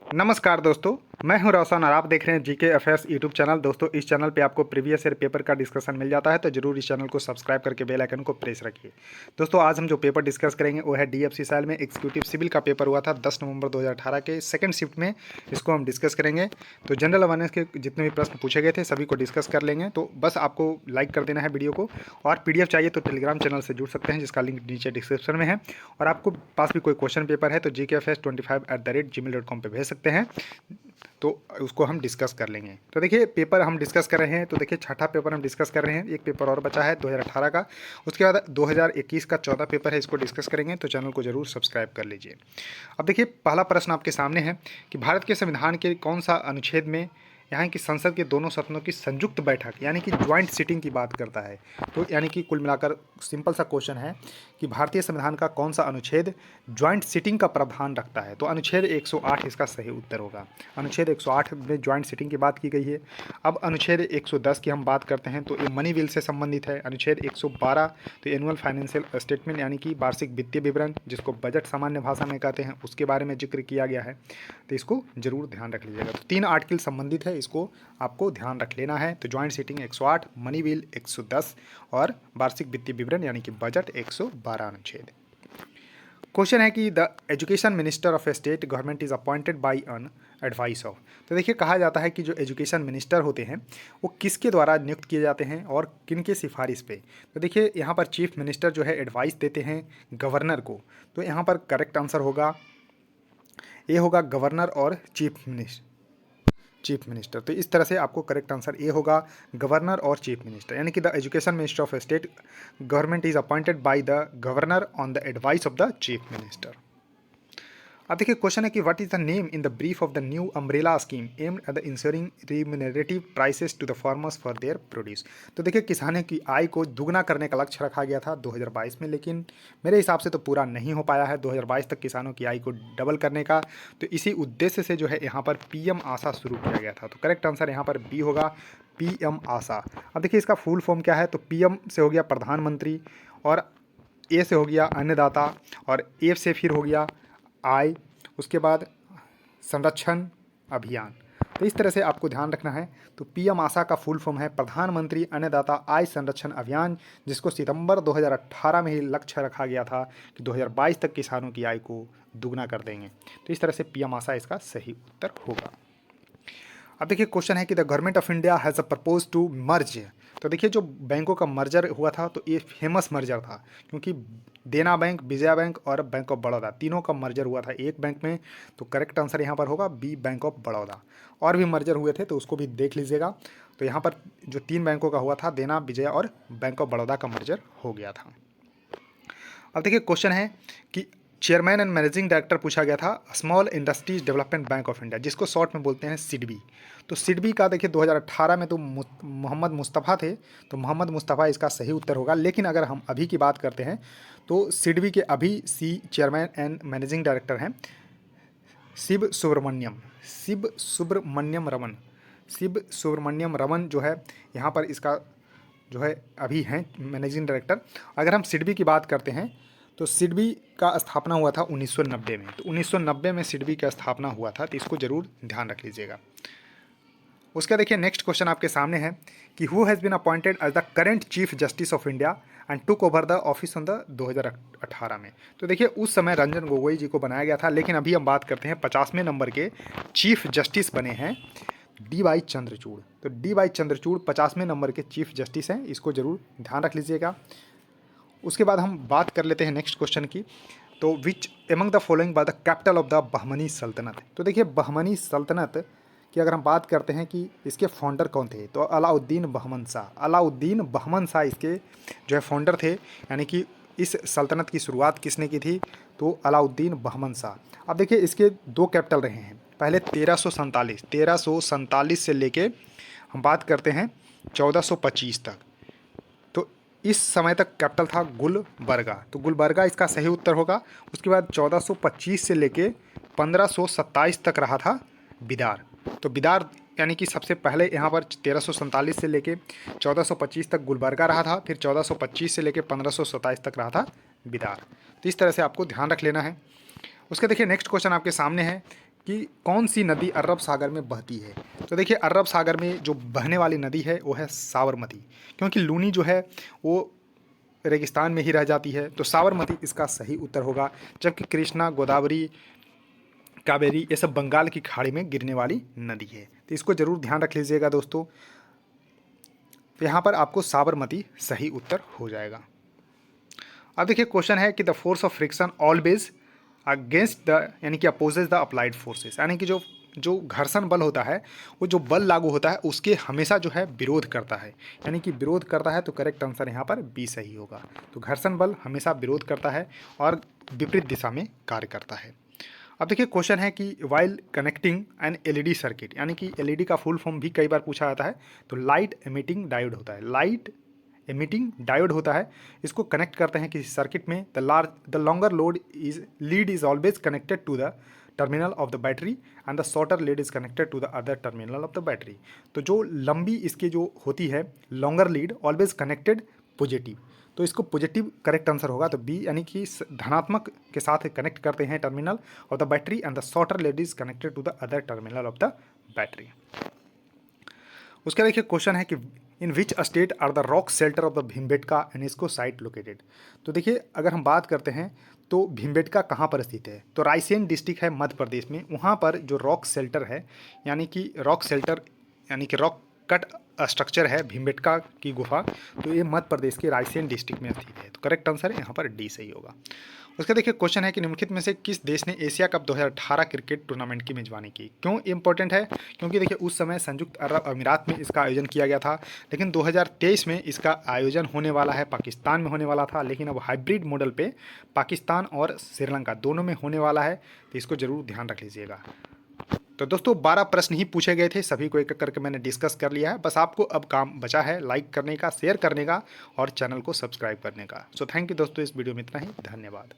नमस्कार दोस्तों, मैं हूं रोशन और आप देख रहे हैं जीके अफेयर्स यूट्यूब चैनल। दोस्तों, इस चैनल पे आपको प्रीवियस ईयर पेपर का डिस्कशन मिल जाता है, तो जरूर इस चैनल को सब्सक्राइब करके बेल आइकन को प्रेस रखिए। दोस्तों, आज हम जो पेपर डिस्कस करेंगे वो है डीएफसी साल में एग्जीक्यूटिव सिविल का पेपर हुआ था 10 नवंबर 2018 के सेकंड शिफ्ट में। इसको हम डिस्कस करेंगे। तो जनरल अवेयरनेस के जितने भी प्रश्न पूछे गए थे सभी को डिस्कस कर लेंगे। तो बस आपको लाइक कर देना है वीडियो को, और पीडीएफ चाहिए तो टेलीग्राम चैनल से जुड़ सकते हैं जिसका लिंक नीचे डिस्क्रिप्शन में है। और आपको पास भी कोई क्वेश्चन पेपर है तो gkfs25@gmail.com पे भेज सकते हैं, तो उसको हम डिस्कस कर लेंगे। तो देखिए, पेपर हम डिस्कस कर रहे हैं। तो देखिए, छठा पेपर हम डिस्कस कर रहे हैं। एक पेपर और बचा है 2018 का। उसके बाद 2021 का 14 पेपर है, इसको डिस्कस करेंगे। तो चैनल को जरूर सब्सक्राइब कर लीजिए। अब देखिए, पहला प्रश्न आपके सामने है कि भारत के संविधान के कौन सा अनुच्छेद में यहाँ की संसद के दोनों सदनों की संयुक्त बैठक यानी कि ज्वाइंट सीटिंग की बात करता है। तो यानी कि कुल मिलाकर सिंपल सा क्वेश्चन है कि भारतीय संविधान का कौन सा अनुच्छेद ज्वाइंट सीटिंग का प्रावधान रखता है। तो अनुच्छेद 108 इसका सही उत्तर होगा। अनुच्छेद 108 में ज्वाइंट सीटिंग की बात की गई है। अब अनुच्छेद 110 की हम बात करते हैं तो ये मनी बिल से संबंधित है। अनुच्छेद 112 तो एनुअल फाइनेंशियल स्टेटमेंट यानी कि वार्षिक वित्तीय विवरण, जिसको बजट सामान्य भाषा में कहते हैं, उसके बारे में जिक्र किया गया है। तो इसको जरूर ध्यान रख लीजिएगा। तो 3 आर्टिकल संबंधित है, इसको आपको ध्यान रख लेना है। तो ज्वाइंट सीटिंग 108, मनी बिल 110 और वार्षिक वित्तीय विवरण यानी कि बजट 112 अनुच्छेद। क्वेश्चन है कि the education minister of A state government is appointed bye an advice of. तो देखिए, कहा जाता है कि जो एजुकेशन मिनिस्टर होते हैं वो किसके द्वारा नियुक्त किए जाते हैं और किन के सिफारिश पे। तो देखिए, यहाँ पर चीफ मिनिस्टर जो है एडवाइस देते हैं गवर्नर को। तो यहाँ पर करेक्ट आंसर होगा, ये होगा गवर्नर और चीफ मिनिस्टर। तो इस तरह से आपको करेक्ट आंसर ए होगा, गवर्नर और चीफ मिनिस्टर। यानी कि the education minister of state government is appointed by the governor on the advice of the chief minister. अब देखिए, क्वेश्चन है कि what is the name in the brief of the new umbrella scheme aimed at the insuring remunerative prices to the farmers for their produce. तो देखिए, किसानों की आय को दुगना करने का लक्ष्य रखा गया था 2022 में, लेकिन मेरे हिसाब से तो पूरा नहीं हो पाया है 2022 तक किसानों की आय को डबल करने का। तो इसी उद्देश्य से जो है यहाँ पर पीएम आशा शुरू किया गया था। तो करेक्ट आंसर यहाँ पर बी होगा, पीएम आशा। अब देखिए, इसका फुल फॉर्म क्या है। तो पीएम से हो गया प्रधानमंत्री, और ए से हो गया अन्नदाता, और ए से फिर हो गया आय, उसके बाद संरक्षण अभियान। तो इस तरह से आपको ध्यान रखना है। तो पीएम आशा का फुल फॉर्म है प्रधानमंत्री अन्नदाता आय संरक्षण अभियान, जिसको सितंबर 2018 में ही लक्ष्य रखा गया था कि 2022 तक किसानों की आय को दुगना कर देंगे। तो इस तरह से पीएम आशा इसका सही उत्तर होगा। अब देखिए, क्वेश्चन है कि the government of India has propose to merge. तो देखिए, जो बैंकों का मर्जर हुआ था तो ये फेमस मर्जर था, क्योंकि देना बैंक, विजया बैंक और बैंक ऑफ बड़ौदा तीनों का मर्जर हुआ था एक बैंक में। तो करेक्ट आंसर यहाँ पर होगा बी, बैंक ऑफ बड़ौदा। और भी मर्जर हुए थे तो उसको भी देख लीजिएगा। तो यहाँ पर जो 3 बैंकों का हुआ था, देना, विजया और बैंक ऑफ बड़ौदा का मर्जर हो गया था। अब देखिए, क्वेश्चन है कि चेयरमैन एंड मैनेजिंग डायरेक्टर पूछा गया था small industries development bank of India, जिसको शॉर्ट में बोलते हैं सिडबी। तो सिडबी का देखिए 2018 में तो मोहम्मद मुस्तफ़ा थे, तो मोहम्मद मुस्तफ़ा इसका सही उत्तर होगा। लेकिन अगर हम अभी की बात करते हैं तो सिडबी के अभी चेयरमैन एंड मैनेजिंग डायरेक्टर हैं शिव सुब्रमण्यम रमन जो है यहाँ पर इसका जो है अभी हैं मैनेजिंग डायरेक्टर। अगर हम सिडबी की बात करते हैं तो सिडबी का स्थापना हुआ था 1990 में। तो 1990 में सिडबी का स्थापना हुआ था, तो इसको जरूर ध्यान रख लीजिएगा। उसका देखिए, नेक्स्ट क्वेश्चन आपके सामने है कि who has been appointed as the current chief justice of India and took over the office on the 2018 में। तो देखिए, उस समय रंजन गोगोई जी को बनाया गया था, लेकिन अभी हम बात करते हैं 50वें नंबर के चीफ जस्टिस बने हैं डी वाई चंद्रचूड़। तो डी वाई चंद्रचूड़ 50वें नंबर के चीफ जस्टिस हैं, इसको जरूर ध्यान रख लीजिएगा। उसके बाद हम बात कर लेते हैं नेक्स्ट क्वेश्चन की। तो which among the following by the capital of the Bahmani सल्तनत। तो देखिए, बहमनी सल्तनत की अगर हम बात करते हैं कि इसके फाउंडर कौन थे, तो अलाउद्दीन बहमन शाह। अलाउद्दीन बहमन शाह इसके जो है फाउंडर थे, यानी कि इस सल्तनत की शुरुआत किसने की थी, तो अलाउद्दीन बहमन शाह। अब देखिए, इसके 2 कैपिटल रहे हैं। पहले 1347 से लेके हम बात करते हैं 1425 तक। तो इस समय तक कैपिटल था गुलबर्गा। तो गुलबर्गा इसका सही उत्तर होगा। उसके बाद 1425 से लेके 1527 तक रहा था बिदार। तो बिदार यानी कि सबसे पहले यहाँ पर 1347 से लेके 1425 तक गुलबर्गा रहा था, फिर 1425 से लेके 1527 तक रहा था बिदार। तो इस तरह से आपको ध्यान रख लेना है। उसके देखिए, नेक्स्ट क्वेश्चन आपके सामने है कि कौन सी नदी अरब सागर में बहती है। तो देखिए अरब सागर में जो बहने वाली नदी है वो है साबरमती, क्योंकि लूनी जो है वो रेगिस्तान में ही रह जाती है, तो साबरमती इसका सही उत्तर होगा। जबकि कृष्णा, गोदावरी, कावेरी ये सब बंगाल की खाड़ी में गिरने वाली नदी है, तो इसको जरूर ध्यान रख लीजिएगा दोस्तों। तो यहाँ पर आपको साबरमती सही उत्तर हो जाएगा। अब देखिए क्वेश्चन है कि the force of friction always against the यानी कि अपोजेज द अप्लाइड फोर्सेस, यानी कि जो जो घर्षण बल होता है वो जो बल लागू होता है उसके हमेशा जो है विरोध करता है, यानी कि विरोध करता है, तो करेक्ट आंसर यहाँ पर बी सही होगा। तो घर्षण बल हमेशा विरोध करता है और विपरीत दिशा में कार्य करता है। अब देखिए क्वेश्चन है कि while connecting an LED circuit, यानी कि एलईडी का फुल फॉर्म भी कई बार पूछा जाता है, तो लाइट एमिटिंग डायोड होता है, लाइट एमिटिंग डायोड होता है। इसको कनेक्ट करते हैं किसी सर्किट में, the longer lead is always connected to the terminal of the battery and the shorter lead is connected to the other terminal of the battery. तो जो लंबी इसकी जो होती है longer lead always connected positive, तो इसको पॉजिटिव करेक्ट आंसर होगा, तो बी, यानी कि धनात्मक के साथ कनेक्ट करते हैं terminal of the battery and the shorter lead is connected to the other terminal of the battery. उसका देखिए क्वेश्चन है कि in which state are the rock shelter of the Bhimbetka UNESCO site located. तो देखिए अगर हम बात करते हैं तो भीमबेटका कहाँ पर स्थित है, तो रायसेन डिस्ट्रिक्ट है मध्य प्रदेश में। वहाँ पर जो रॉक शेल्टर है, यानी कि रॉक शेल्टर यानी कि रॉक कट स्ट्रक्चर है भीमबेटका की गुफा, तो ये मध्य प्रदेश के रायसेन डिस्ट्रिक्ट में स्थित है। तो करेक्ट आंसर यहाँ पर डी सही होगा। उसका देखिए क्वेश्चन है कि निम्नलिखित में से किस देश ने एशिया कप 2018 क्रिकेट टूर्नामेंट की मेजबानी की। क्यों इंपॉर्टेंट है, क्योंकि देखिए उस समय संयुक्त अरब अमीरात में इसका आयोजन किया गया था, लेकिन 2023 में इसका आयोजन होने वाला है, पाकिस्तान में होने वाला था, लेकिन अब हाइब्रिड मॉडल पे पाकिस्तान और श्रीलंका दोनों में होने वाला है, तो इसको जरूर ध्यान रख लीजिएगा। तो दोस्तों 12 प्रश्न ही पूछे गए थे, सभी को एक एक करके मैंने डिस्कस कर लिया है। बस आपको अब काम बचा है लाइक करने का, शेयर करने का और चैनल को सब्सक्राइब करने का। सो थैंक यू दोस्तों, इस वीडियो में इतना ही, धन्यवाद।